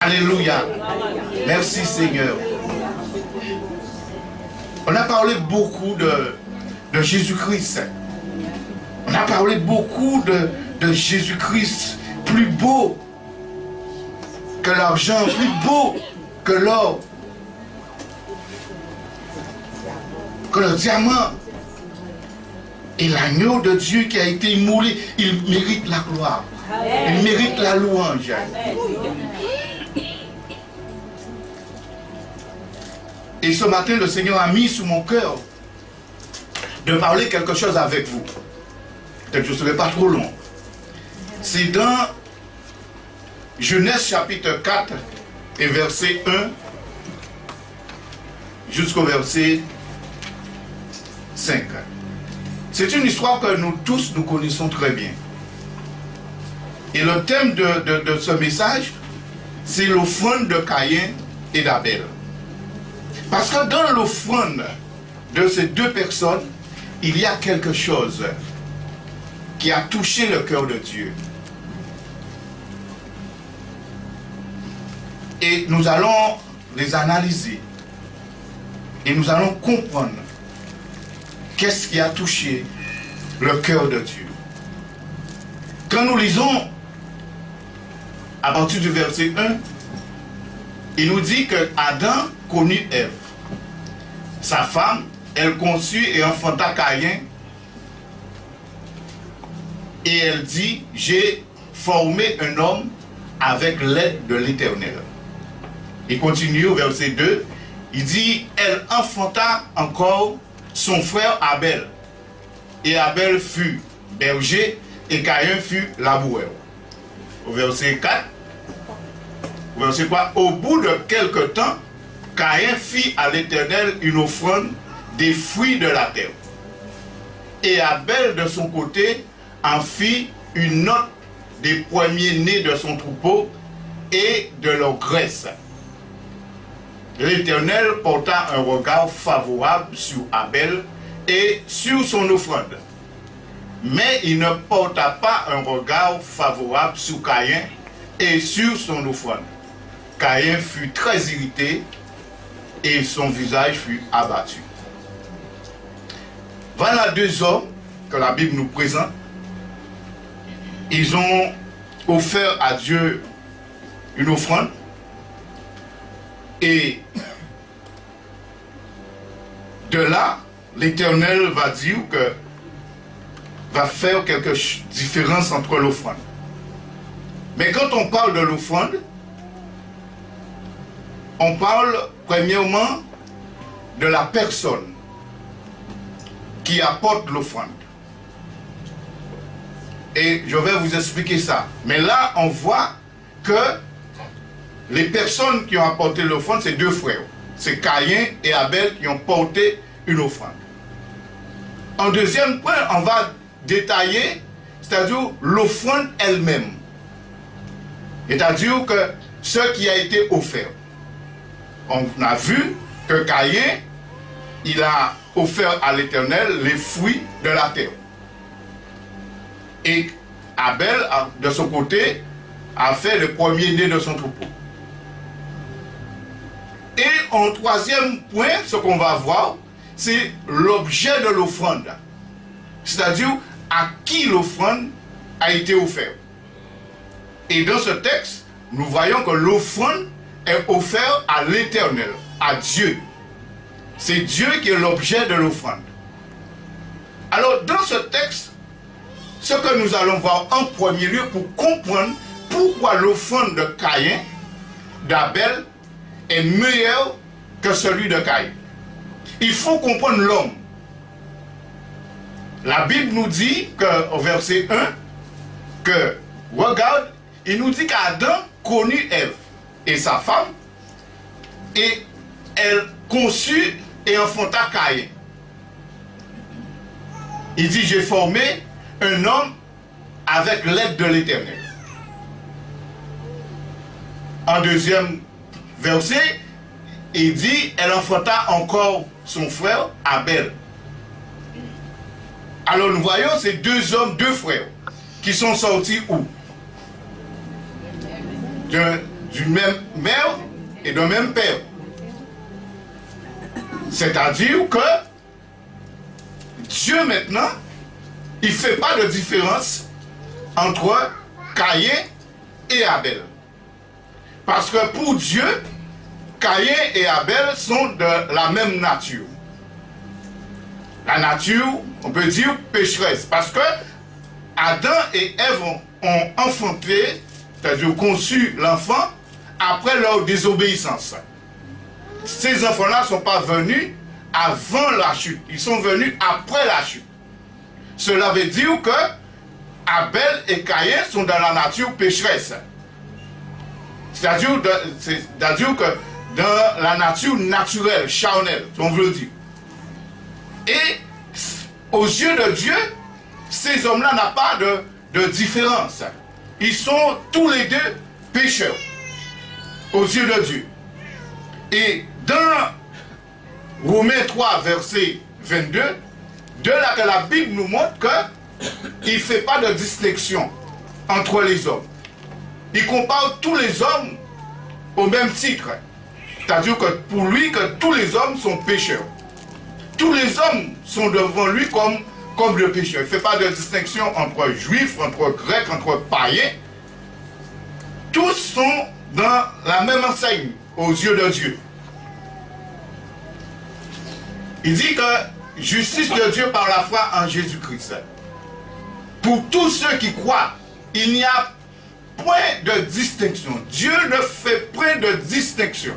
Alléluia. Merci Seigneur. On a parlé beaucoup de Jésus-Christ. On a parlé beaucoup de Jésus-Christ, plus beau que l'argent, plus beau que l'or, que le diamant. Et l'agneau de Dieu qui a été immolé, il mérite la gloire. Il mérite la louange. Et ce matin, le Seigneur a mis sur mon cœur de parler quelque chose avec vous. Peut-être que je ne serai pas trop long. C'est dans Genèse chapitre 4 et verset 1 jusqu'au verset 5. C'est une histoire que nous tous nous connaissons très bien. Et le thème de ce message, c'est l'offrande de Caïn et d'Abel. Parce que dans l'offrande de ces deux personnes, il y a quelque chose qui a touché le cœur de Dieu. Et nous allons les analyser. Et nous allons comprendre qu'est-ce qui a touché le cœur de Dieu. Quand nous lisons à partir du verset 1, il nous dit que Adam connut Ève. Sa femme, elle conçut et enfanta Caïn. Et elle dit, j'ai formé un homme avec l'aide de l'Éternel. Il continue au verset 2, il dit, elle enfanta encore son frère Abel. Et Abel fut berger et Caïn fut laboureur. Au verset 4, au verset 3, au bout de quelque temps, Caïn fit à l'Éternel une offrande des fruits de la terre. Et Abel de son côté en fit une note des premiers-nés de son troupeau et de leur graisse. L'Éternel porta un regard favorable sur Abel et sur son offrande. Mais il ne porta pas un regard favorable sur Caïn et sur son offrande. Caïn fut très irrité et son visage fut abattu. Voilà deux hommes que la Bible nous présente. Ils ont offert à Dieu une offrande. Et de là, l'Éternel va dire que va faire quelque différence entre l'offrande. Mais quand on parle de l'offrande, on parle premièrement de la personne qui apporte l'offrande. Et je vais vous expliquer ça. Mais là, on voit que les personnes qui ont apporté l'offrande, c'est deux frères. C'est Caïn et Abel qui ont porté une offrande. En deuxième point, on va détailler, c'est-à-dire l'offrande elle-même. C'est-à-dire que ce qui a été offert. On a vu que Caïn, il a offert à l'Éternel les fruits de la terre. Et Abel, de son côté, a fait le premier-né de son troupeau. Et en troisième point, ce qu'on va voir, c'est l'objet de l'offrande. C'est-à-dire à qui l'offrande a été offerte. Et dans ce texte, nous voyons que l'offrande est offerte à l'Éternel, à Dieu. C'est Dieu qui est l'objet de l'offrande. Alors, dans ce texte, ce que nous allons voir en premier lieu pour comprendre pourquoi l'offrande de Caïn, d'Abel, est meilleur que celui de Caïn. Il faut comprendre l'homme. La Bible nous dit au verset 1 que, regarde, il nous dit qu'Adam connut Ève et sa femme et elle conçut et enfanta Caïn. Il dit, j'ai formé un homme avec l'aide de l'Éternel. En deuxième verset, il dit, elle enfanta encore son frère Abel. Alors nous voyons ces deux hommes, deux frères, qui sont sortis où? d'une même mère et d'un même père. C'est-à-dire que Dieu maintenant, il ne fait pas de différence entre Caïn et Abel. Parce que pour Dieu, Caïn et Abel sont de la même nature. La nature, on peut dire pécheresse. Parce que Adam et Ève ont enfanté, c'est-à-dire conçu l'enfant, après leur désobéissance. Ces enfants-là ne sont pas venus avant la chute. Ils sont venus après la chute. Cela veut dire que Abel et Caïn sont dans la nature pécheresse. C'est-à-dire que dans la nature naturelle, charnelle, on veut le dire. Et aux yeux de Dieu, ces hommes-là n'ont pas de différence. Ils sont tous les deux pécheurs aux yeux de Dieu. Et dans Romains 3, verset 22, de là que la Bible nous montre qu'il ne fait pas de distinction entre les hommes. Il compare tous les hommes au même titre. C'est-à-dire que pour lui, que tous les hommes sont pécheurs. Tous les hommes sont devant lui comme le pécheur. Il ne fait pas de distinction entre juifs, entre grecs, entre païens. Tous sont dans la même enseigne aux yeux de Dieu. Il dit que justice de Dieu par la foi en Jésus-Christ. Pour tous ceux qui croient, il n'y a point de distinction. Dieu ne fait point de distinction.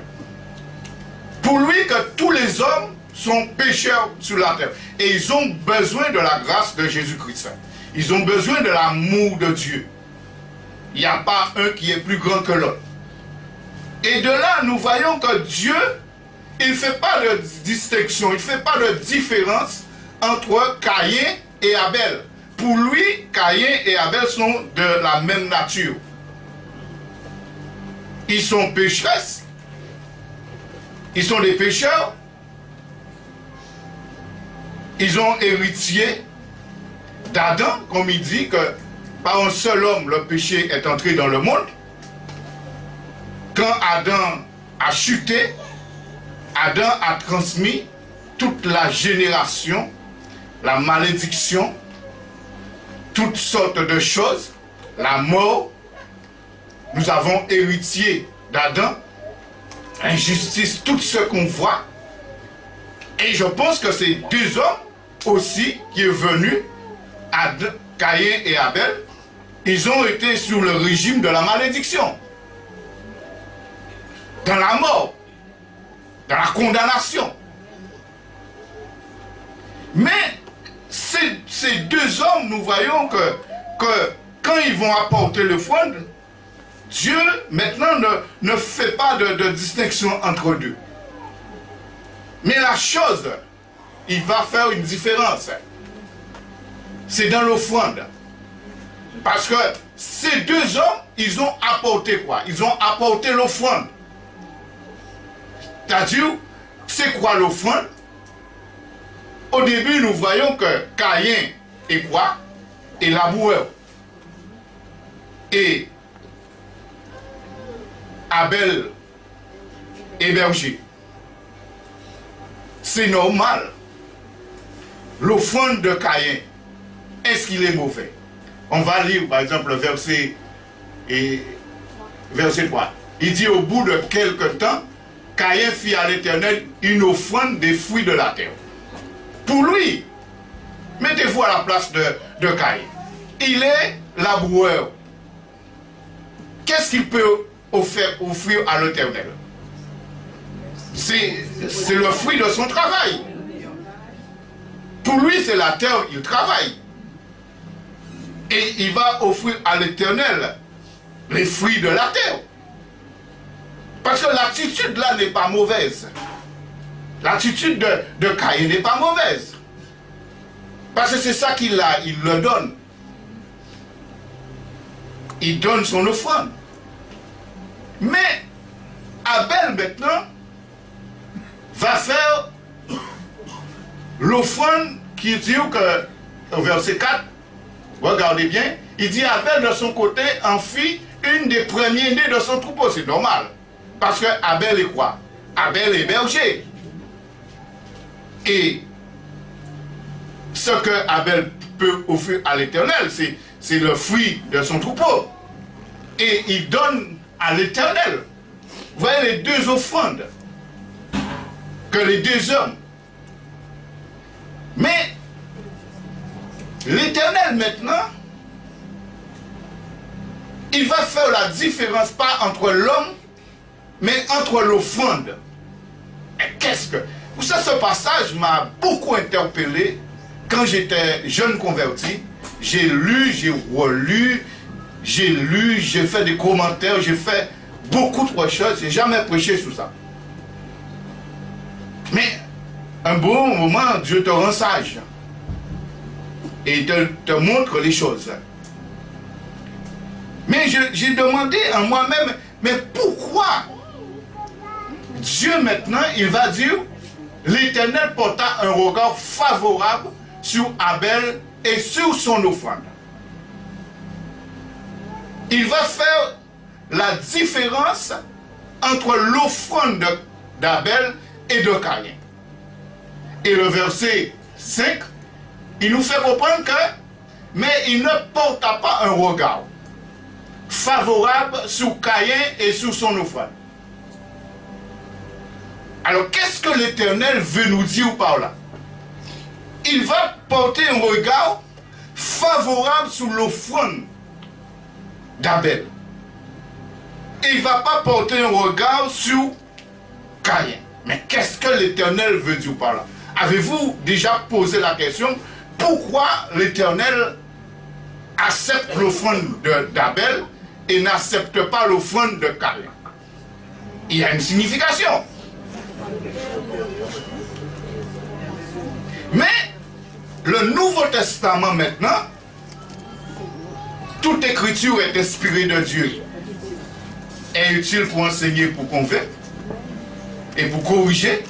Pour lui que tous les hommes sont pécheurs sur la terre. Et ils ont besoin de la grâce de Jésus-Christ. Ils ont besoin de l'amour de Dieu. Il n'y a pas un qui est plus grand que l'autre. Et de là, nous voyons que Dieu, il ne fait pas de distinction, il ne fait pas de différence entre Caïn et Abel. Pour lui, Caïn et Abel sont de la même nature. Ils sont pécheresses. Ils sont des pécheurs. Ils ont héritier d'Adam, comme il dit que par un seul homme, le péché est entré dans le monde. Quand Adam a chuté, Adam a transmis toute la génération, la malédiction, toutes sortes de choses, la mort. Nous avons héritier d'Adam, injustice, tout ce qu'on voit. Et je pense que c'est deux hommes aussi qui est venu, Caïn et Abel, ils ont été sur le régime de la malédiction, dans la mort, dans la condamnation. Mais ces deux hommes, nous voyons que quand ils vont apporter le fruit, Dieu maintenant ne fait pas de distinction entre deux. Mais la chose, il va faire une différence. C'est dans l'offrande. Parce que ces deux hommes, ils ont apporté quoi? Ils ont apporté l'offrande. C'est-à-dire, c'est quoi l'offrande? Au début, nous voyons que Caïn est quoi? Est laboureur. Et Abel est berger. C'est normal. L'offrande de Caïn, est-ce qu'il est mauvais? On va lire par exemple le verset 3. Il dit au bout de quelque temps, Caïn fit à l'Éternel une offrande des fruits de la terre. Pour lui, mettez-vous à la place de Caïn. Il est laboureur. Qu'est-ce qu'il peut offrir à l'Éternel? C'est le fruit de son travail. Pour lui, c'est la terre, il travaille. Et il va offrir à l'Éternel les fruits de la terre. Parce que l'attitude là n'est pas mauvaise. L'attitude de Caïn n'est pas mauvaise. Parce que c'est ça qu'il a, il le donne. Il donne son offrande. Mais Abel maintenant va faire l'offrande qui dit que, au verset 4, regardez bien, il dit Abel de son côté en fit une des premiers nés de son troupeau, c'est normal. Parce que Abel est quoi? Abel est berger. Et ce que Abel peut offrir à l'Éternel, c'est le fruit de son troupeau. Et il donne à l'Éternel. Vous voyez les deux offrandes que les deux hommes. Mais l'Éternel maintenant, il va faire la différence pas entre l'homme, mais entre l'offrande. Et qu'est-ce que... Vous savez, ce passage m'a beaucoup interpellé quand j'étais jeune converti. J'ai lu, j'ai relu, j'ai fait des commentaires, j'ai fait beaucoup de choses, j'ai jamais prêché sur ça. Mais un bon moment, Dieu te rend sage et te montre les choses. Mais j'ai demandé à moi-même, mais pourquoi Dieu maintenant, il va dire, l'Éternel porta un regard favorable sur Abel et sur son offrande. Il va faire la différence entre l'offrande d'Abel et de Caïn. Et le verset 5, il nous fait comprendre que, mais il ne porta pas un regard favorable sur Caïn et sur son offrande. Alors, qu'est-ce que l'Éternel veut nous dire par là? Il va porter un regard favorable sur l'offrande d'Abel. Il ne va pas porter un regard sur Caïn. Mais qu'est-ce que l'Éternel veut dire par là? Avez-vous déjà posé la question, pourquoi l'Éternel accepte l'offrande d'Abel et n'accepte pas l'offrande de Caïn? Il y a une signification. Mais le Nouveau Testament maintenant, toute écriture est inspirée de Dieu, est utile pour enseigner, pour convaincre et pour corriger.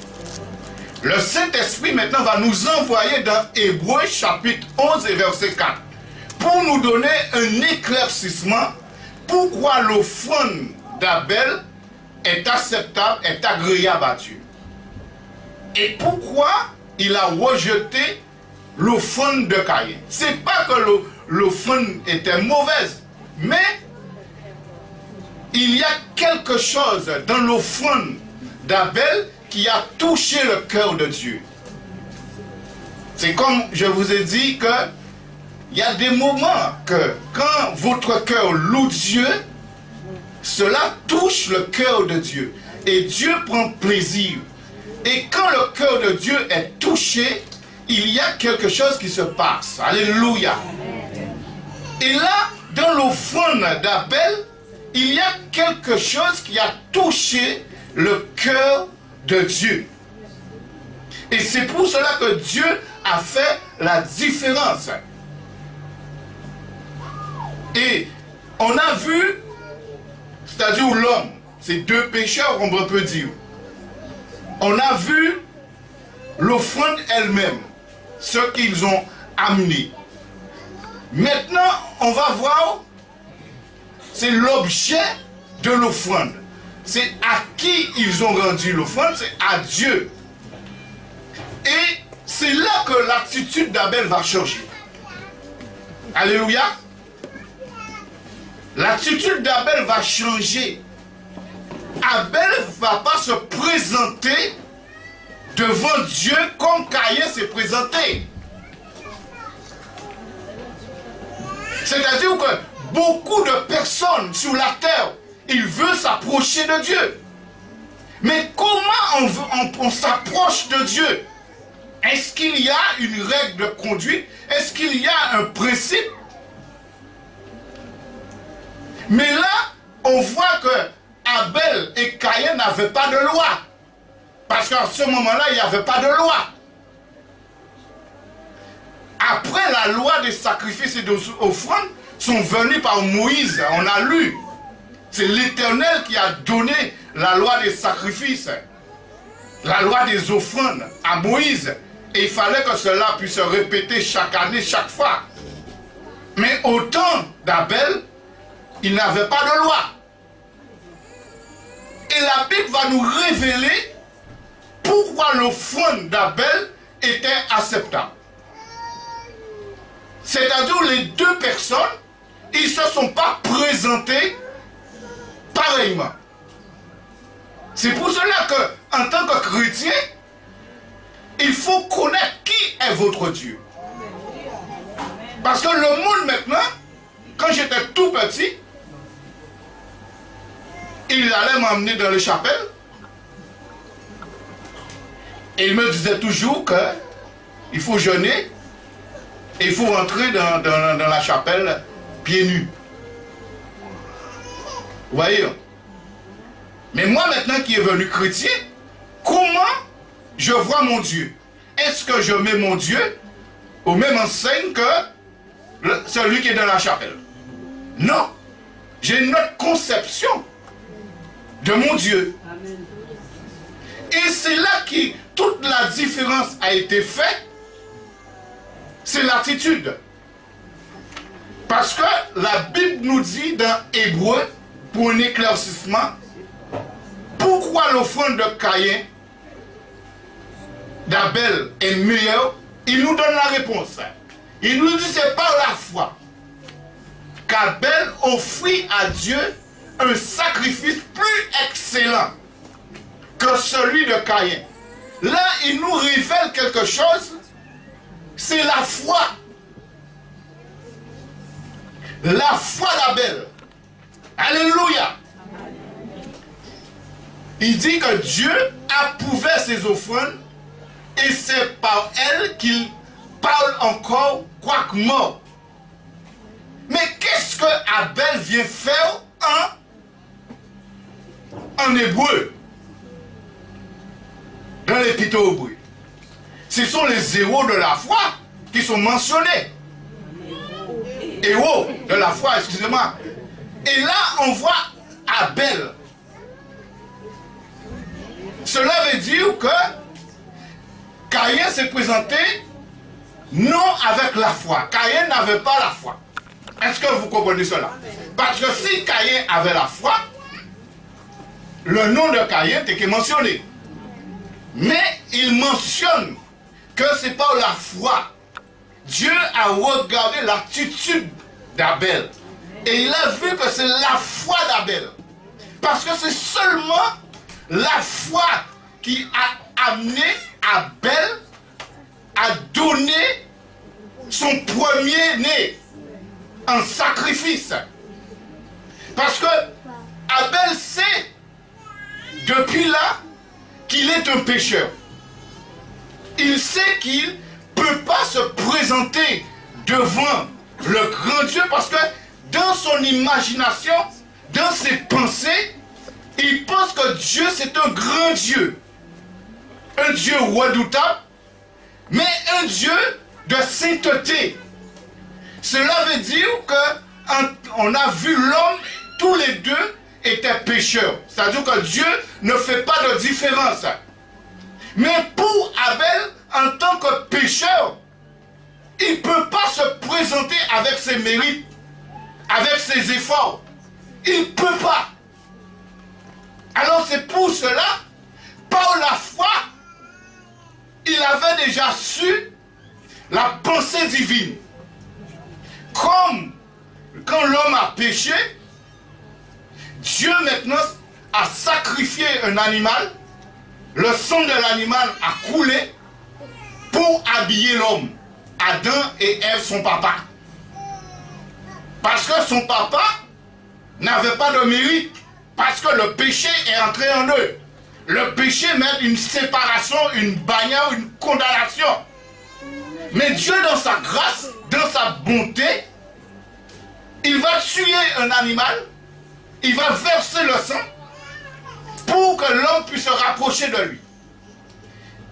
Le Saint-Esprit maintenant va nous envoyer dans Hébreux chapitre 11 et verset 4 pour nous donner un éclaircissement pourquoi l'offrande d'Abel est acceptable, est agréable à Dieu. Et pourquoi il a rejeté l'offrande de Caïn. Ce n'est pas que l'offrande était mauvaise, mais il y a quelque chose dans l'offrande d'Abel qui a touché le cœur de Dieu. C'est comme je vous ai dit que il y a des moments que quand votre cœur loue Dieu, cela touche le cœur de Dieu. Et Dieu prend plaisir. Et quand le cœur de Dieu est touché, il y a quelque chose qui se passe. Alléluia. Et là, dans l'offrande d'Abel, il y a quelque chose qui a touché le cœur de Dieu. Et c'est pour cela que Dieu a fait la différence. Et on a vu, c'est-à-dire l'homme, c'est deux pécheurs, on peut dire. On a vu l'offrande elle-même, ce qu'ils ont amené. Maintenant, on va voir, c'est l'objet de l'offrande. C'est à qui ils ont rendu l'offrande, c'est à Dieu. Et c'est là que l'attitude d'Abel va changer. Alléluia. L'attitude d'Abel va changer. Abel ne va pas se présenter devant Dieu comme Caïn s'est présenté. C'est-à-dire que beaucoup de personnes sur la terre, ils veulent s'approcher de Dieu. Mais comment on s'approche de Dieu? Est-ce qu'il y a une règle de conduite? Est-ce qu'il y a un principe? Mais là, on voit que Abel et Caïn n'avaient pas de loi. Parce qu'à ce moment-là, il n'y avait pas de loi. Après, la loi des sacrifices et des offrandes sont venues par Moïse. On a lu. C'est l'Éternel qui a donné la loi des sacrifices, la loi des offrandes à Moïse. Et il fallait que cela puisse se répéter chaque année, chaque fois. Mais au temps d'Abel, il n'avait pas de loi. Et la Bible va nous révéler pourquoi l'offrande d'Abel était acceptable. C'est-à-dire les deux personnes, ils ne se sont pas présentés pareillement. C'est pour cela qu'en tant que chrétien, il faut connaître qui est votre Dieu. Parce que le monde maintenant, quand j'étais tout petit, il allait m'emmener dans les chapelles. Et il me disait toujours qu'il faut jeûner et il faut rentrer dans la chapelle pieds nus. Vous voyez? Mais moi maintenant qui est venu chrétien, comment je vois mon Dieu? Est-ce que je mets mon Dieu au même enseigne que celui qui est dans la chapelle? Non. J'ai une autre conception de mon Dieu. Amen. Et c'est là que toute la différence a été faite. C'est l'attitude. Parce que la Bible nous dit dans Hébreu, pour un éclaircissement, pourquoi l'offrande de Caïn, d'Abel est meilleure. Il nous donne la réponse. Il nous dit c'est par la foi qu'Abel offrit à Dieu un sacrifice plus excellent que celui de Caïn. Là, il nous révèle quelque chose, c'est la foi. La foi d'Abel. Alléluia. Il dit que Dieu approuvait ses offrandes et c'est par elle qu'il parle encore quoique mort. Mais qu'est-ce que Abel vient faire en hébreu? Dans l'épître aux Hébreux. Ce sont les héros de la foi qui sont mentionnés. Héros de la foi, excusez-moi. Et là, on voit Abel. Cela veut dire que Caïn s'est présenté non avec la foi. Caïn n'avait pas la foi. Est-ce que vous comprenez cela? Parce que si Caïn avait la foi, le nom de Caïn était mentionné. Mais il mentionne que c'est par la foi. Dieu a regardé l'attitude d'Abel. Et il a vu que c'est la foi d'Abel. Parce que c'est seulement la foi qui a amené Abel à donner son premier-né en sacrifice. Parce que Abel sait depuis là qu'il est un pécheur. Il sait qu'il ne peut pas se présenter devant le grand Dieu parce que dans son imagination, dans ses pensées, il pense que Dieu c'est un grand Dieu. Un Dieu redoutable, mais un Dieu de sainteté. Cela veut dire qu'on a vu l'homme, tous les deux étaient pécheurs. C'est-à-dire que Dieu ne fait pas de différence. Mais pour Abel, en tant que pécheur, il ne peut pas se présenter avec ses mérites, avec ses efforts. Il ne peut pas. Alors c'est pour cela, par la foi, il avait déjà su la pensée divine. Comme quand l'homme a péché, Dieu maintenant a sacrifié un animal, le sang de l'animal a coulé pour habiller l'homme, Adam et Ève, son papa. Parce que son papa n'avait pas de mérite, parce que le péché est entré en eux. Le péché met une séparation, une bannière, une condamnation. Mais Dieu, dans sa grâce, dans sa bonté, il va tuer un animal, il va verser le sang pour que l'homme puisse se rapprocher de lui.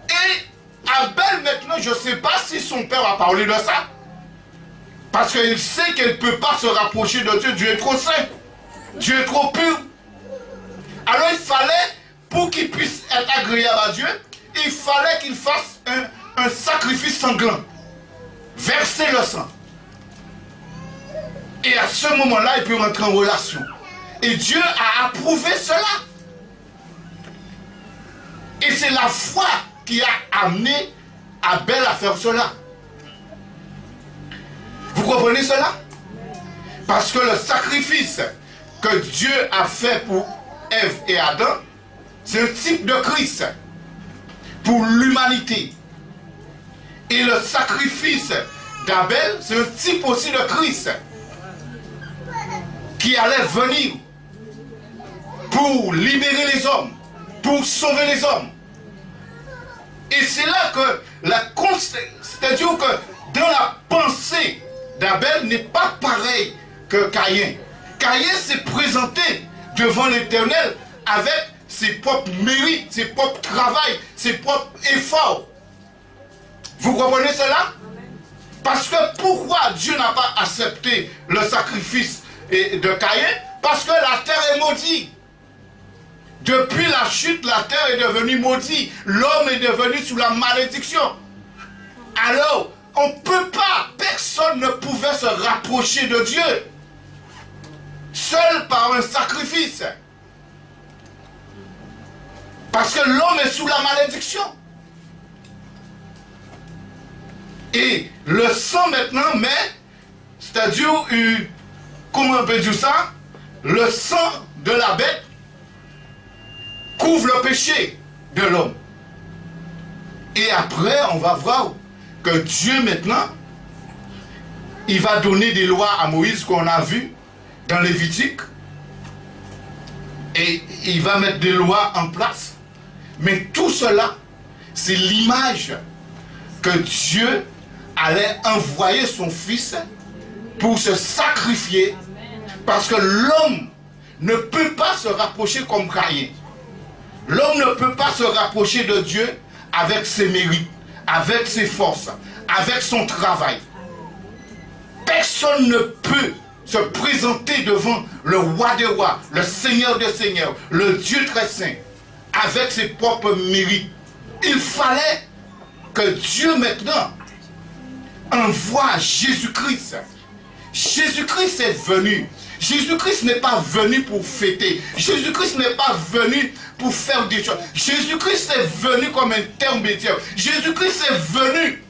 Et Abel, maintenant, je ne sais pas si son père a parlé de ça, parce qu'il sait qu'il ne peut pas se rapprocher de Dieu. Dieu est trop saint, Dieu est trop pur. Alors il fallait, pour qu'il puisse être agréable à Dieu, il fallait qu'il fasse un sacrifice sanglant. Verser le sang. Et ce moment-là, il peut rentrer en relation. Et Dieu a approuvé cela. Et c'est la foi qui a amené Abel à faire cela. Vous comprenez cela? Parce que le sacrifice que Dieu a fait pour Ève et Adam, c'est un type de Christ pour l'humanité. Et le sacrifice d'Abel, c'est un type aussi de Christ qui allait venir pour libérer les hommes, pour sauver les hommes. Et c'est là que c'est-à-dire que dans la pensée d'Abel n'est pas pareil que Caïn. Caïn s'est présenté devant l'Éternel avec ses propres mérites, ses propres travails, ses propres efforts. Vous comprenez cela? Parce que pourquoi Dieu n'a pas accepté le sacrifice de Caïn? Parce que la terre est maudite. Depuis la chute, la terre est devenue maudite. L'homme est devenu sous la malédiction. Alors, on ne peut pas, personne ne pouvait se rapprocher de Dieu. Seul par un sacrifice. Parce que l'homme est sous la malédiction. Et le sang maintenant, mais, c'est-à-dire, comment on peut dire ça? Le sang de la bête couvre le péché de l'homme. Et après, on va voir que Dieu maintenant, il va donner des lois à Moïse qu'on a vu dans Lévitique. Et il va mettre des lois en place. Mais tout cela, c'est l'image que Dieu allait envoyer son fils pour se sacrifier. Parce que l'homme ne peut pas se rapprocher comme Caïn. L'homme ne peut pas se rapprocher de Dieu avec ses mérites, avec ses forces, avec son travail. Personne ne peut se présenter devant le roi des rois, le Seigneur des seigneurs, le Dieu très saint, avec ses propres mérites. Il fallait que Dieu maintenant envoie Jésus-Christ. Jésus-Christ est venu. Jésus-Christ n'est pas venu pour fêter. Jésus-Christ n'est pas venu pour faire des choses. Jésus-Christ est venu comme intermédiaire. Jésus-Christ est venu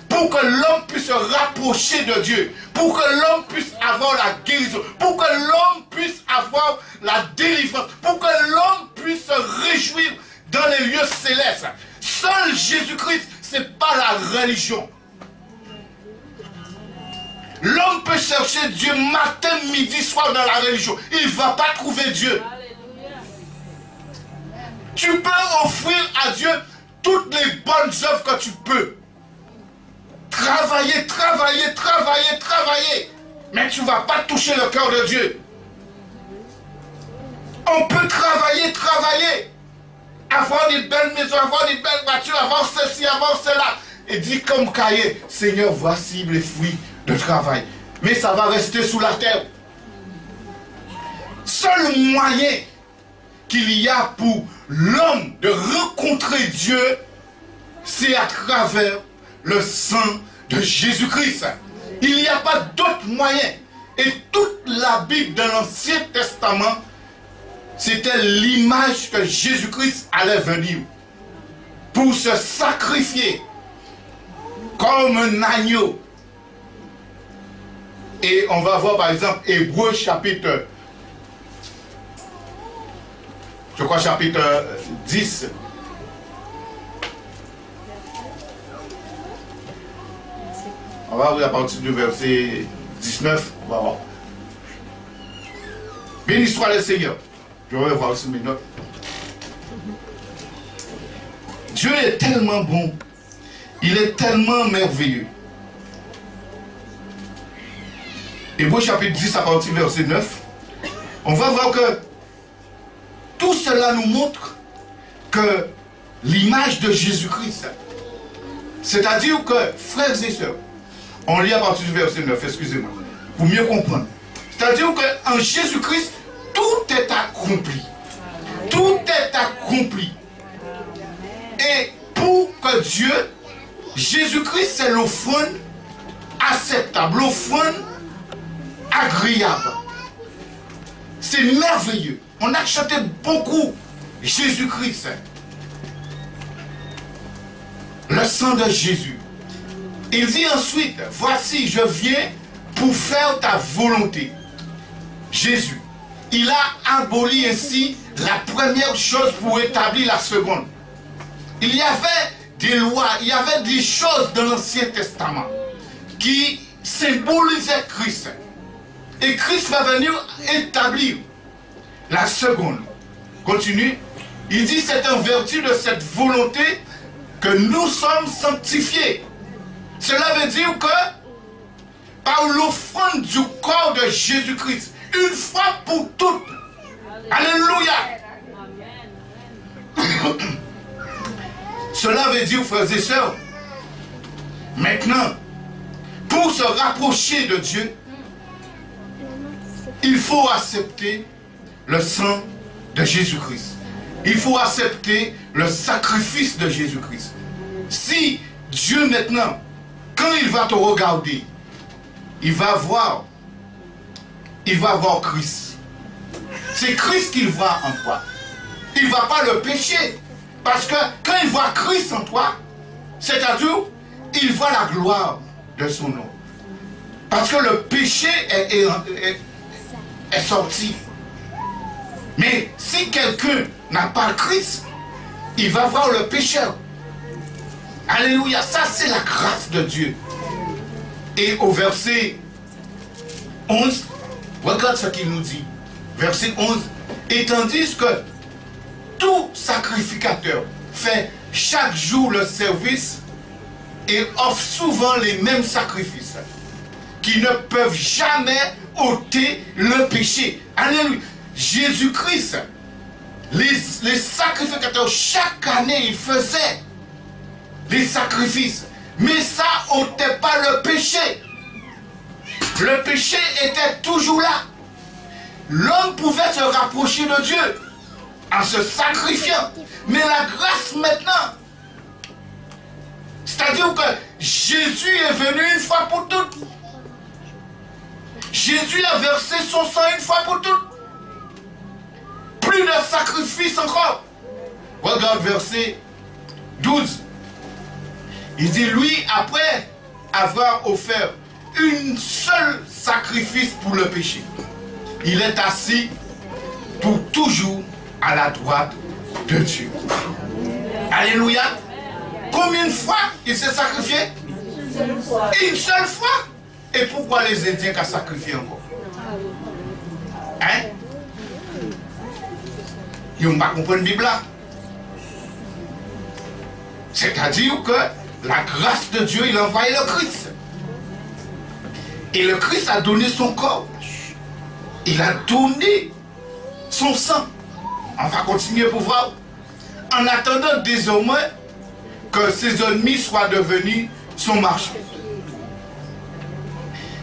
pour que l'homme puisse se rapprocher de Dieu. Pour que l'homme puisse avoir la guérison. Pour que l'homme puisse avoir la délivrance. Pour que l'homme puisse se réjouir dans les lieux célestes. Seul Jésus-Christ, ce n'est pas la religion. L'homme peut chercher Dieu matin, midi, soir dans la religion. Il ne va pas trouver Dieu. Tu peux offrir à Dieu toutes les bonnes œuvres que tu peux. Travailler, travailler, travailler, travailler. Mais tu ne vas pas toucher le cœur de Dieu. On peut travailler, travailler. Avoir des belles maisons, avoir des belles voitures, avoir ceci, avoir cela. Et dit comme Caïn, Seigneur, voici les fruits de travail. Mais ça va rester sous la terre. Seul moyen qu'il y a pour l'homme de rencontrer Dieu, c'est à travers le sang de Jésus-Christ. Il n'y a pas d'autre moyen. Et toute la Bible dans l'Ancien Testament, c'était l'image que Jésus-Christ allait venir pour se sacrifier comme un agneau. Et on va voir par exemple Hébreux chapitre, je crois chapitre 10. On va voir à partir du verset 19. On va voir. Béni soit le Seigneur. Je vais voir aussi mes notes. Dieu est tellement bon. Il est tellement merveilleux. Hébreux chapitre 10 à partir du verset 9. On va voir que tout cela nous montre que l'image de Jésus-Christ, c'est-à-dire que, frères et sœurs, on lit à partir du verset 9, excusez-moi, pour mieux comprendre. C'est-à-dire qu'en Jésus-Christ, tout est accompli. Tout est accompli. Et pour que Dieu, Jésus-Christ, c'est l'offrande acceptable, l'offrande agréable. C'est merveilleux. On a chanté beaucoup Jésus-Christ. Le sang de Jésus. Il dit ensuite, voici, je viens pour faire ta volonté. Jésus, il a aboli ainsi la première chose pour établir la seconde. Il y avait des lois, il y avait des choses dans l'Ancien Testament qui symbolisaient Christ. Et Christ va venir établir la seconde. Continue. Il dit, c'est en vertu de cette volonté que nous sommes sanctifiés. Cela veut dire que par l'offrande du corps de Jésus-Christ, une fois pour toutes. Alléluia. Cela veut dire, frères et sœurs, maintenant, pour se rapprocher de Dieu, il faut accepter le sang de Jésus-Christ. Il faut accepter le sacrifice de Jésus-Christ. Si Dieu maintenant, quand il va te regarder, il va voir Christ. C'est Christ qu'il voit en toi. Il ne va pas le péché. Parce que quand il voit Christ en toi, c'est-à-dire, il voit la gloire de son nom. Parce que le péché est sorti. Mais si quelqu'un n'a pas Christ, il va voir le pécheur. Alléluia, ça c'est la grâce de Dieu. Et au verset 11, regarde ce qu'il nous dit. Verset 11, et tandis que tout sacrificateur fait chaque jour le service et offre souvent les mêmes sacrifices qui ne peuvent jamais ôter le péché. Alléluia. Jésus-Christ, les sacrificateurs, chaque année, ils faisaient des sacrifices. Mais ça n'ôtait pas le péché. Le péché était toujours là. L'homme pouvait se rapprocher de Dieu en se sacrifiant. Mais la grâce maintenant, c'est-à-dire que Jésus est venu une fois pour toutes. Jésus a versé son sang une fois pour toutes. Plus de sacrifice encore. Regarde verset 12. Il dit, lui, après avoir offert une seule sacrifice pour le péché, il est assis pour toujours à la droite de Dieu. Alléluia. Combien de fois il s'est sacrifié? Une seule fois. Et pourquoi les Indiens ont sacrifié encore? Hein? Ils n'ont pas compris la Bible là. C'est-à-dire que la grâce de Dieu, il a envoyé le Christ. Et le Christ a donné son corps. Il a donné son sang. On va continuer pour voir. En attendant désormais que ses ennemis soient devenus son marché.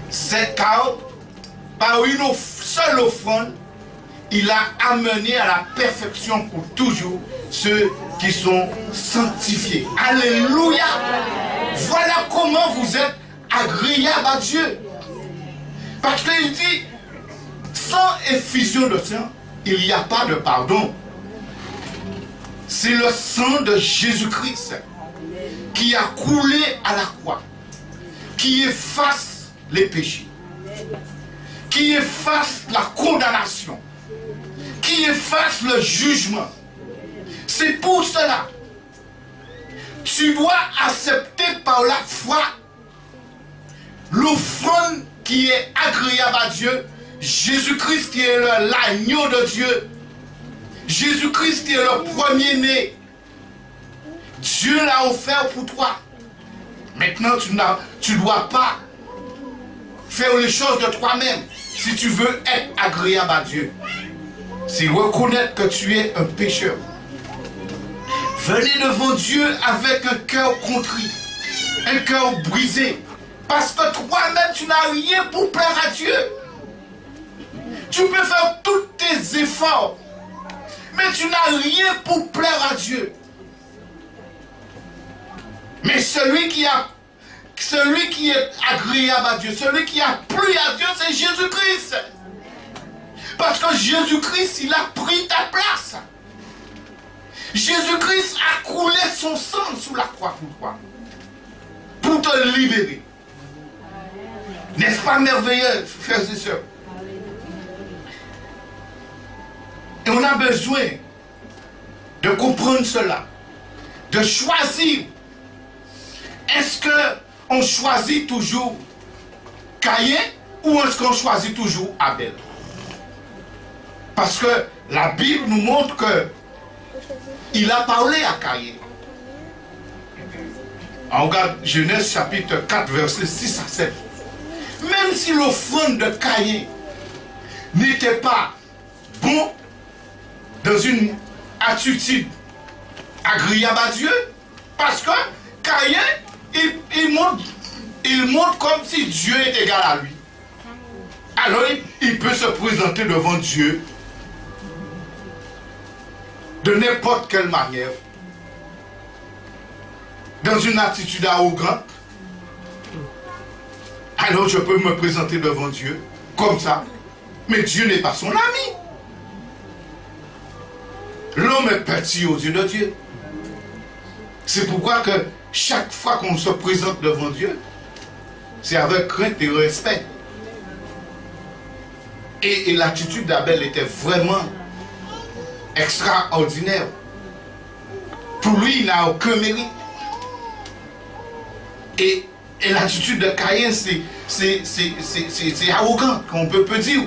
C'est car, par une seule offrande, il a amené à la perfection pour toujours ceux qui sont sanctifiés. Alléluia! Voilà comment vous êtes agréable à Dieu. Parce qu'il dit, sans effusion de sang, il n'y a pas de pardon. C'est le sang de Jésus-Christ qui a coulé à la croix, qui efface les péchés, qui efface la condamnation, qui efface le jugement. C'est pour cela, tu dois accepter par la foi l'offrande qui est agréable à Dieu, Jésus-Christ qui est l'agneau de Dieu, Jésus-Christ qui est le premier-né. Dieu l'a offert pour toi. Maintenant, tu ne dois pas faire les choses de toi-même si tu veux être agréable à Dieu. C'est reconnaître que tu es un pécheur. Venez devant Dieu avec un cœur contrit, un cœur brisé. Parce que toi-même, tu n'as rien pour plaire à Dieu. Tu peux faire tous tes efforts, mais tu n'as rien pour plaire à Dieu. Mais celui qui celui qui est agréable à Dieu, celui qui a plu à Dieu, c'est Jésus-Christ. Parce que Jésus-Christ, il a pris ta place. Jésus-Christ a coulé son sang sous la croix pour toi. Pour te libérer. N'est-ce pas merveilleux, frères et sœurs? Et on a besoin de comprendre cela. De choisir. Est-ce qu'on choisit toujours Caïn ou est-ce qu'on choisit toujours Abel? Parce que la Bible nous montre que il a parlé à Caïn. On regarde Genèse chapitre 4, versets 6 à 7. Même si l'offrande de Caïn n'était pas bon, dans une attitude agréable à Dieu, parce que Caïn, il montre comme si Dieu est égal à lui. Alors il peut se présenter devant Dieu de n'importe quelle manière, dans une attitude arrogante. Alors je peux me présenter devant Dieu comme ça, mais Dieu n'est pas son ami. L'homme est petit aux yeux de Dieu. C'est pourquoi que chaque fois qu'on se présente devant Dieu, c'est avec crainte et respect. Et l'attitude d'Abel était vraiment extraordinaire. Pour lui, il n'a aucun mérite. Et l'attitude de Caïn, c'est arrogant, qu'on peut dire.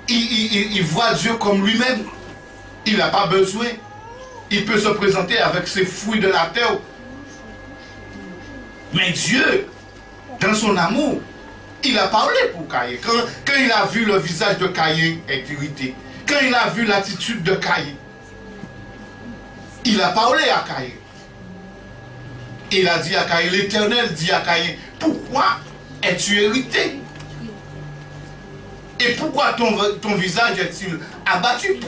Il voit Dieu comme lui-même. Il n'a pas besoin. Il peut se présenter avec ses fruits de la terre. Mais Dieu, dans son amour, il a parlé pour Caïn. Quand il a vu le visage de Caïn être irrité, quand il a vu l'attitude de Caïn, il a parlé à Caïn. Il a dit à Caïn, l'Éternel dit à Caïn, pourquoi es-tu irrité? Et pourquoi ton visage est-il abattu?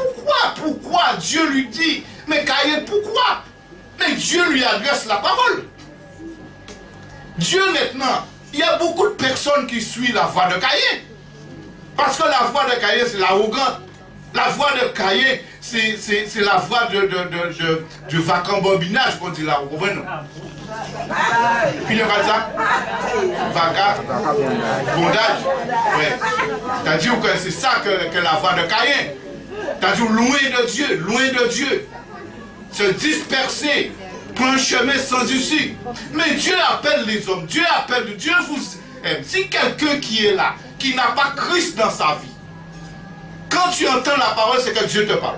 Pourquoi Dieu lui dit, mais Caïn, pourquoi? Mais Dieu lui adresse la parole. Dieu maintenant, il y a beaucoup de personnes qui suivent la voie de Caïn. Parce que la voie de Caïn, c'est l'arrogance. La voie de Caïn, c'est la voie du vacambobinage, qu'on dit là, vous comprenez? Puis le ça? Vagabondage. Ouais. C'est-à-dire que c'est ça que la voie de Caïn. C'est-à-dire loin de Dieu. Se disperser, prendre un chemin sans issue. Mais Dieu appelle les hommes, Dieu vous aime. Si quelqu'un qui est là, qui n'a pas Christ dans sa vie, quand tu entends la parole, c'est que Dieu te parle.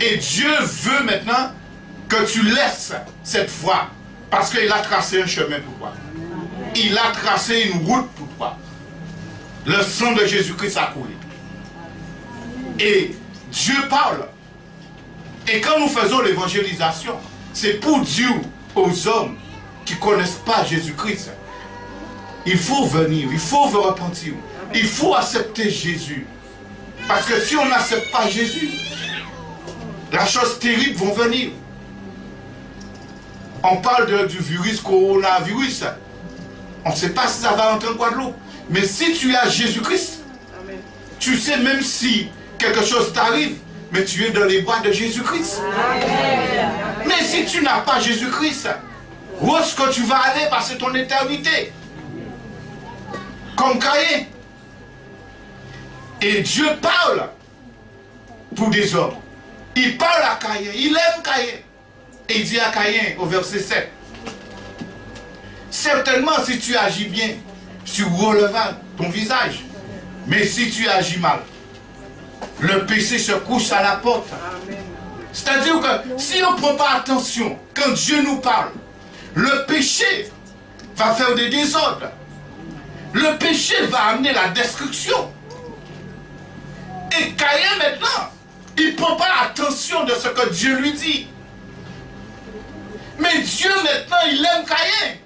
Et Dieu veut maintenant que tu laisses cette voie. Parce qu'il a tracé un chemin pour toi. Il a tracé une route pour toi. Le sang de Jésus-Christ a coulé. Et Dieu parle. Et quand nous faisons l'évangélisation, c'est pour dire aux hommes qui ne connaissent pas Jésus-Christ, il faut venir, il faut se repentir. Il faut accepter Jésus. Parce que si on n'accepte pas Jésus, les choses terribles vont venir. On parle du virus coronavirus. On ne sait pas si ça va entrer en Guadeloupe. Mais si tu as Jésus-Christ, tu sais même si quelque chose t'arrive, mais tu es dans les bras de Jésus-Christ. Mais si tu n'as pas Jésus-Christ, où est-ce que tu vas aller passer ton éternité? Comme Caïn. Et Dieu parle pour des hommes. Il parle à Caïn, il aime Caïn. Et il dit à Caïn au verset 7, certainement si tu agis bien, tu relèveras ton visage. Mais si tu agis mal, le péché se couche à la porte. C'est-à-dire que si on ne prend pas attention, quand Dieu nous parle, le péché va faire des désordres. Le péché va amener la destruction. Et Caïn maintenant, il ne prend pas attention de ce que Dieu lui dit. Mais Dieu maintenant, il aime Caïn.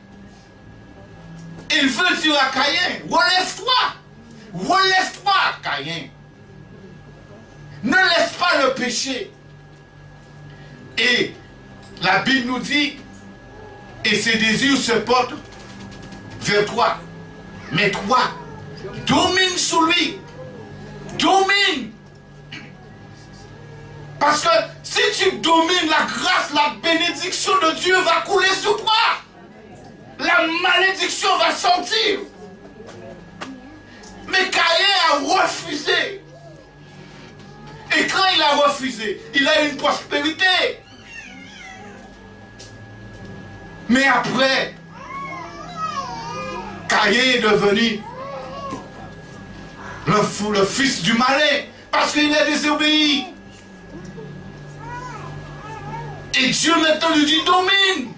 Il veut dire à Caïn, relève-toi. Relève-toi, Caïn. Ne laisse pas le péché. Et la Bible nous dit, Et ses désirs se portent vers toi. Mais toi, domine sur lui. Domine. Parce que si tu domines, la grâce, la bénédiction de Dieu va couler sur toi. La malédiction va sortir. Mais Caïn a refusé. Et quand il a refusé, il a une prospérité. Mais après, Caïn est devenu le fils du malin. Parce qu'il est désobéi. Et Dieu maintenant lui dit, domine.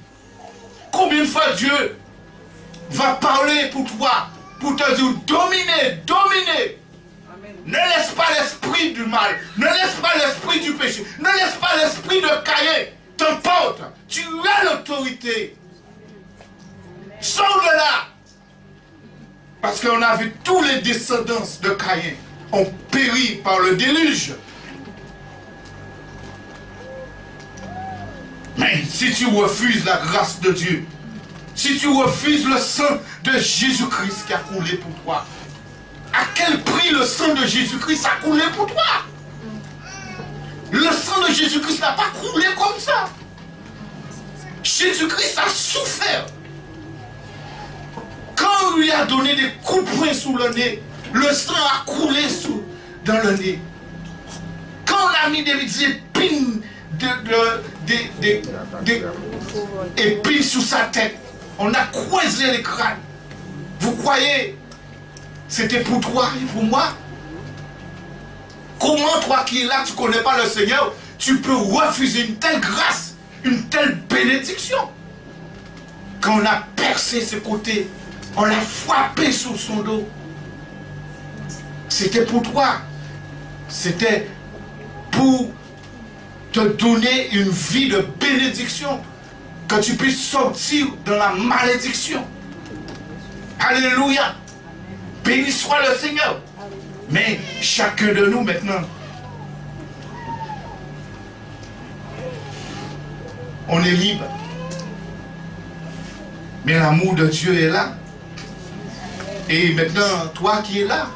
Combien de fois Dieu va parler pour toi, pour te dire, dominer, dominer. Amen. Ne laisse pas l'esprit du mal, ne laisse pas l'esprit du péché, ne laisse pas l'esprit de Caïn t'emporte. Tu as l'autorité. Sors de là. Parce qu'on a vu tous les descendants de Caïn ont péri par le déluge. Mais si tu refuses la grâce de Dieu, si tu refuses le sang de Jésus-Christ qui a coulé pour toi, à quel prix le sang de Jésus-Christ a coulé pour toi? Le sang de Jésus-Christ n'a pas coulé comme ça. Jésus-Christ a souffert. Quand on lui a donné des coups de poing sous le nez, le sang a coulé dans le nez. Quand on a mis des épines, épines sous sa tête, on a croisé les crânes. Vous croyez c'était pour toi et pour moi? Comment toi qui es là, tu ne connais pas le Seigneur, tu peux refuser une telle grâce, une telle bénédiction? Quand on a percé ses côtés, on l'a frappé sur son dos. C'était pour toi. C'était pour te donner une vie de bénédiction. Que tu puisses sortir de la malédiction. Alléluia. Béni soit le Seigneur. Mais chacun de nous maintenant, on est libre. Mais l'amour de Dieu est là. Et maintenant, toi qui es là,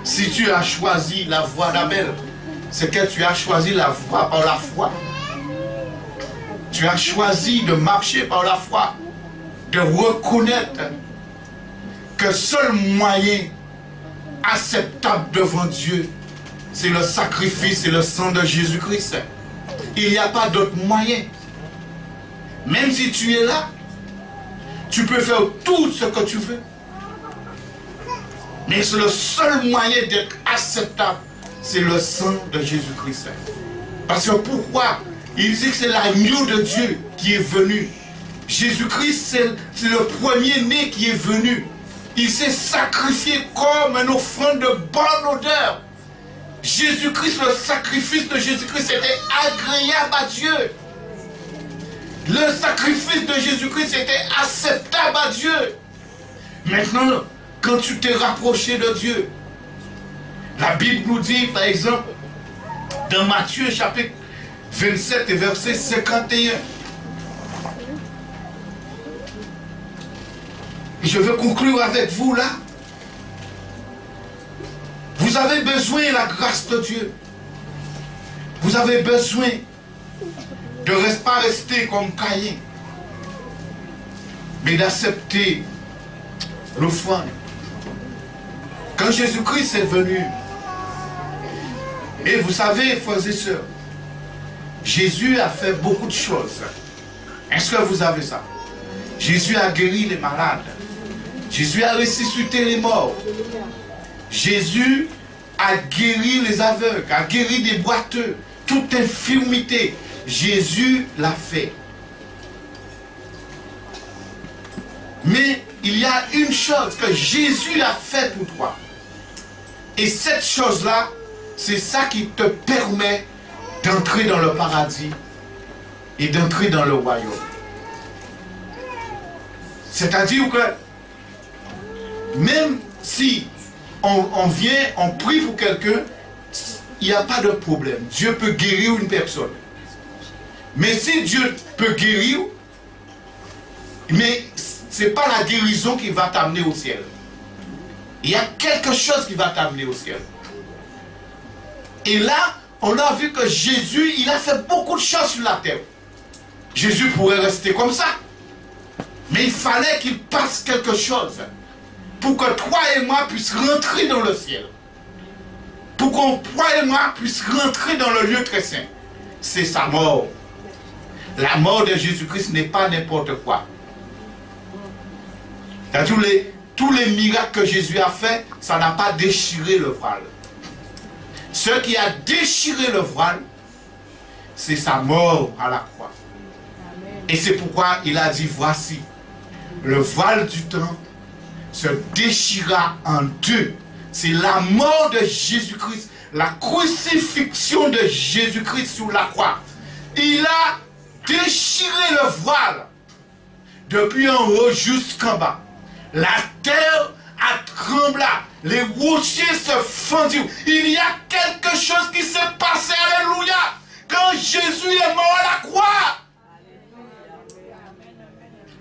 si tu as choisi la voie d'Abel, c'est que tu as choisi la voie par la foi. Tu as choisi de marcher par la foi, de reconnaître que seul moyen acceptable devant Dieu, c'est le sacrifice et le sang de Jésus-Christ. Il n'y a pas d'autre moyen. Même si tu es là, tu peux faire tout ce que tu veux. Mais c'est le seul moyen d'être acceptable, c'est le sang de Jésus-Christ. Parce que pourquoi? Il dit que c'est l'agneau de Dieu qui est venu. Jésus-Christ, c'est le premier-né qui est venu. Il s'est sacrifié comme une offrande de bonne odeur. Jésus-Christ, le sacrifice de Jésus-Christ était agréable à Dieu. Le sacrifice de Jésus-Christ était acceptable à Dieu. Maintenant, quand tu t'es rapproché de Dieu, la Bible nous dit, par exemple, dans Matthieu chapitre 27 et verset 51. Et je veux conclure avec vous là. Vous avez besoin de la grâce de Dieu. Vous avez besoin de ne pas rester comme Caïn, mais d'accepter l'offrande. Quand Jésus-Christ est venu, et vous savez, frères et sœurs, Jésus a fait beaucoup de choses. Est-ce que vous avez ça? Jésus a guéri les malades. Jésus a ressuscité les morts. Jésus a guéri les aveugles, a guéri des boiteux, toute infirmité. Jésus l'a fait. Mais il y a une chose que Jésus a fait pour toi. Et cette chose-là, c'est ça qui te permet d'entrer dans le paradis et d'entrer dans le royaume. C'est-à-dire que même si on vient, on prie pour quelqu'un, il n'y a pas de problème. Dieu peut guérir une personne. Mais si Dieu peut guérir, Mais ce n'est pas la guérison qui va t'amener au ciel. Il y a quelque chose qui va t'amener au ciel. Et là, on a vu que Jésus, il a fait beaucoup de choses sur la terre. Jésus pourrait rester comme ça. Mais il fallait qu'il passe quelque chose pour que toi et moi puissions rentrer dans le ciel. Pour qu'on, toi et moi, puissions rentrer dans le lieu très saint. C'est sa mort. La mort de Jésus-Christ n'est pas n'importe quoi. Tous les miracles que Jésus a fait, ça n'a pas déchiré le voile. Ce qui a déchiré le voile, c'est sa mort à la croix. Et c'est pourquoi il a dit, voici, le voile du temps se déchira en deux. C'est la mort de Jésus-Christ, la crucifixion de Jésus-Christ sur la croix. Il a déchiré le voile depuis en haut jusqu'en bas. La terre a tremblé, les rochers se fendirent. Il y a quelque chose qui s'est passé, alléluia, quand Jésus est mort à la croix.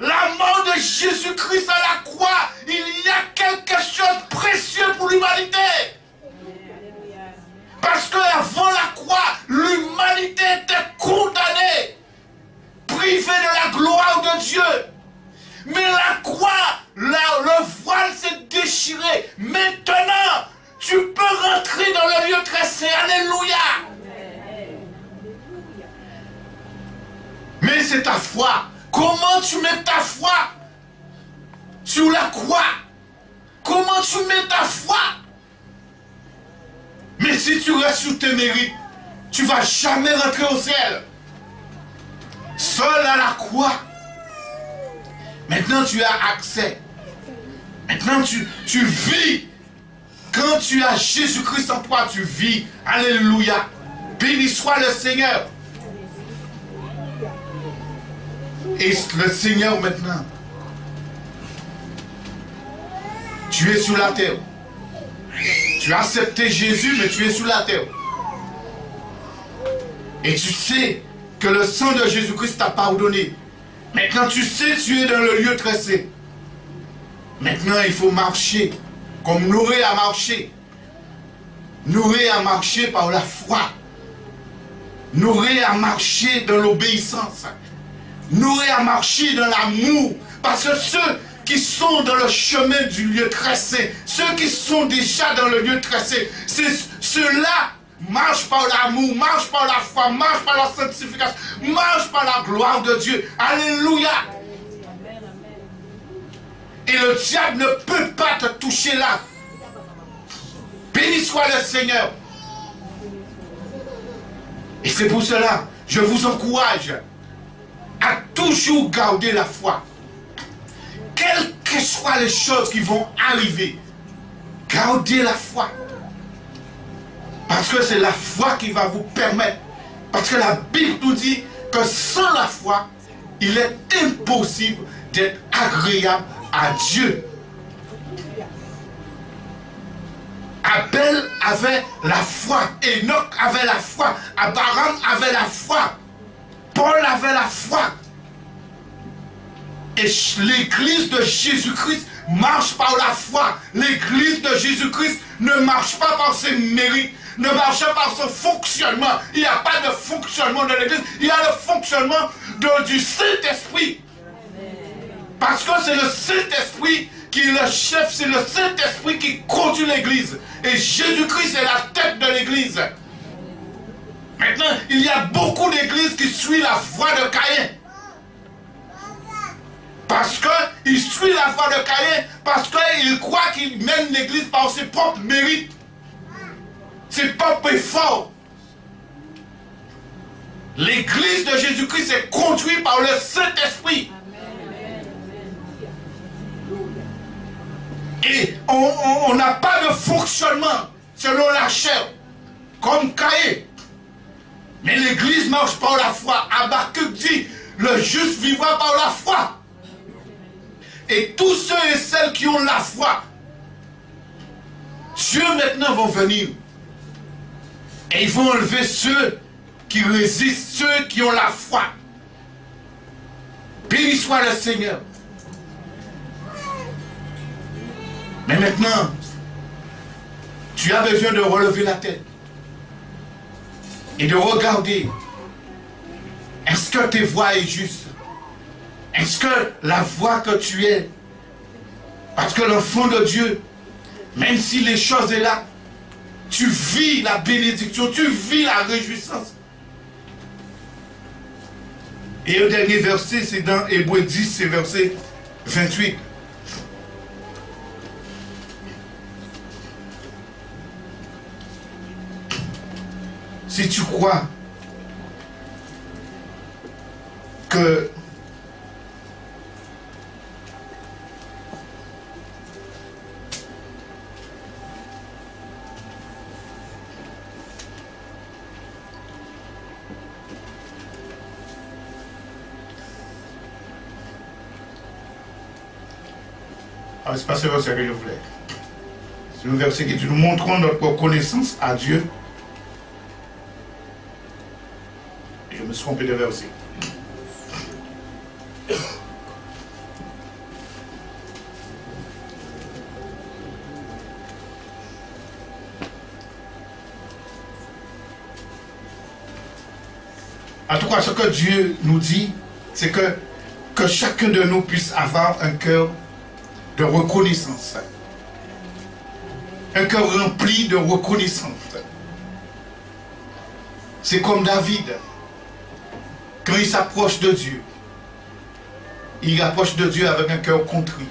La mort de Jésus-Christ à la croix, il y a quelque chose de précieux pour l'humanité. Parce qu'avant la croix, l'humanité était condamnée, privée de la gloire de Dieu. Mais la croix, le voile s'est déchiré. Maintenant, tu peux rentrer dans le lieu très saint. Alléluia. Mais c'est ta foi. Comment tu mets ta foi sur la croix? Comment tu mets ta foi? Mais si tu restes sur tes mérites, tu ne vas jamais rentrer au ciel. Seul à la croix. Maintenant tu as accès. Maintenant tu vis. Quand tu as Jésus-Christ en toi, tu vis. Alléluia. Béni soit le Seigneur. Et le Seigneur maintenant, tu es sur la terre. Tu as accepté Jésus, mais tu es sur la terre. Et tu sais que le sang de Jésus-Christ t'a pardonné. Maintenant tu sais, tu es dans le lieu très saint. Maintenant il faut marcher comme Noé a marché. Noé a marché par la foi. Noé a marché dans l'obéissance. Noé a marché dans l'amour. Parce que ceux qui sont dans le chemin du lieu très saint, ceux qui sont déjà dans le lieu très saint, ceux-là marchent par l'amour, marchent par la foi, marchent par la sanctification, marchent par la gloire de Dieu. Alléluia. Et le diable ne peut pas te toucher là. Béni soit le Seigneur. Et c'est pour cela, je vous encourage à toujours garder la foi. Quelles que soient les choses qui vont arriver, gardez la foi. Parce que c'est la foi qui va vous permettre. Parce que la Bible nous dit que sans la foi, il est impossible d'être agréable à Dieu. Abel avait la foi, Enoch avait la foi, Abraham avait la foi, Paul avait la foi. Et l'église de Jésus-Christ marche par la foi. L'église de Jésus-Christ ne marche pas par ses mérites, ne marche pas par son fonctionnement. Il n'y a pas de fonctionnement de l'église, il y a le fonctionnement du Saint-Esprit. Parce que c'est le Saint-Esprit qui est le chef, c'est le Saint-Esprit qui conduit l'église. Et Jésus-Christ est la tête de l'église. Maintenant, il y a beaucoup d'églises qui suivent la voie de Caïn. Parce qu'il suit la voie de Caïn, parce qu'il croit qu'il mène l'église par ses propres mérites, ses propres efforts. L'église de Jésus-Christ est conduite par le Saint-Esprit. Et on n'a pas de fonctionnement selon la chair, comme Caïn. Mais l'église marche par la foi. Habakkuk dit, le juste vivra par la foi. Et tous ceux et celles qui ont la foi, Dieu maintenant va venir. Et ils vont enlever ceux qui résistent, ceux qui ont la foi. Béni soit le Seigneur. Mais maintenant, tu as besoin de relever la tête et de regarder. Est-ce que tes voies est juste? Est-ce que la voie que tu es? Parce que l'enfant de Dieu, même si les choses sont là, tu vis la bénédiction, tu vis la réjouissance. Et le dernier verset, c'est dans Hébreux 10, c'est verset 28. Si tu crois que c'est pas ce verset que je voulais. C'est le verset qui dit, nous montrons notre reconnaissance à Dieu. Je me suis trompé de verset. En tout cas, ce que Dieu nous dit, c'est que chacun de nous puisse avoir un cœur de reconnaissance. Un cœur rempli de reconnaissance. C'est comme David. Quand il s'approche de Dieu, il approche de Dieu avec un cœur contrit.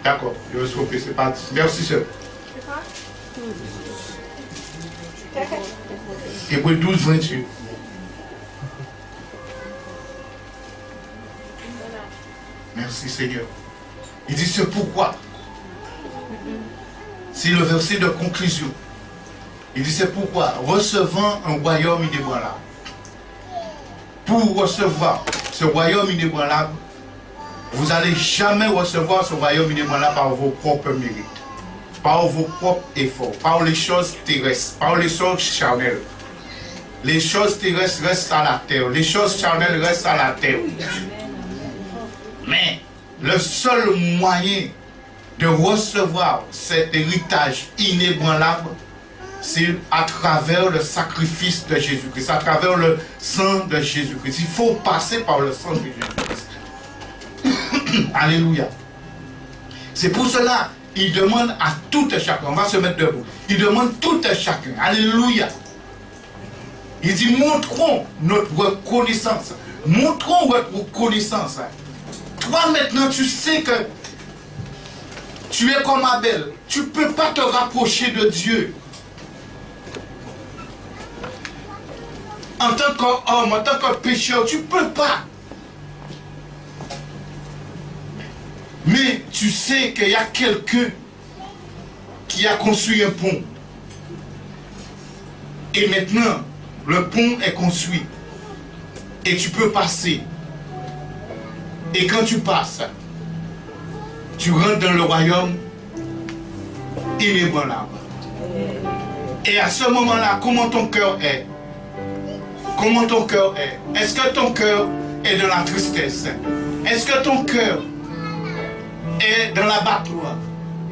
D'accord, je vais stopper, c'est pas... Merci, sœur. Hébreux 12, 28. Merci Seigneur. Il dit c'est pourquoi. C'est le verset de conclusion. Il dit c'est pourquoi, recevant un royaume inébranlable. Pour recevoir ce royaume inébranlable, vous n'allez jamais recevoir ce royaume inébranlable par vos propres mérites, par vos propres efforts, par les choses terrestres, par les choses charnelles. Les choses terrestres restent à la terre, les choses charnelles restent à la terre. Mais le seul moyen de recevoir cet héritage inébranlable, c'est à travers le sacrifice de Jésus-Christ, à travers le sang de Jésus-Christ. Il faut passer par le sang de Jésus-Christ. Alléluia. C'est pour cela, il demande à tout et chacun, on va se mettre debout, il demande tout et chacun, alléluia. Il dit, montrons notre reconnaissance. Montrons votre reconnaissance. Toi maintenant, tu sais que tu es comme Abel. Tu ne peux pas te rapprocher de Dieu. En tant qu'homme, en tant que pécheur, tu ne peux pas. Mais tu sais qu'il y a quelqu'un qui a construit un pont. Et maintenant, le pont est construit. Et tu peux passer. Et quand tu passes, tu rentres dans le royaume inébranlable. Et à ce moment-là, comment ton cœur est? Comment ton cœur est? Est-ce que ton cœur est dans la tristesse? Est-ce que ton cœur est dans l'abattoir?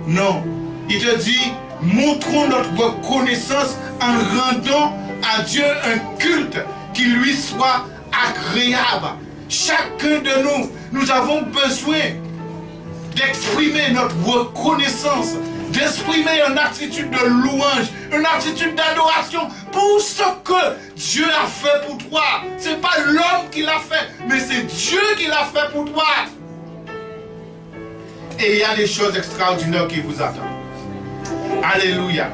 Non. Il te dit, montrons notre reconnaissance en rendant à Dieu un culte qui lui soit agréable. Chacun de nous, nous avons besoin d'exprimer notre reconnaissance, d'exprimer une attitude de louange, une attitude d'adoration pour ce que Dieu a fait pour toi. Ce n'est pas l'homme qui l'a fait, mais c'est Dieu qui l'a fait pour toi. Et il y a des choses extraordinaires qui vous attendent. Alléluia.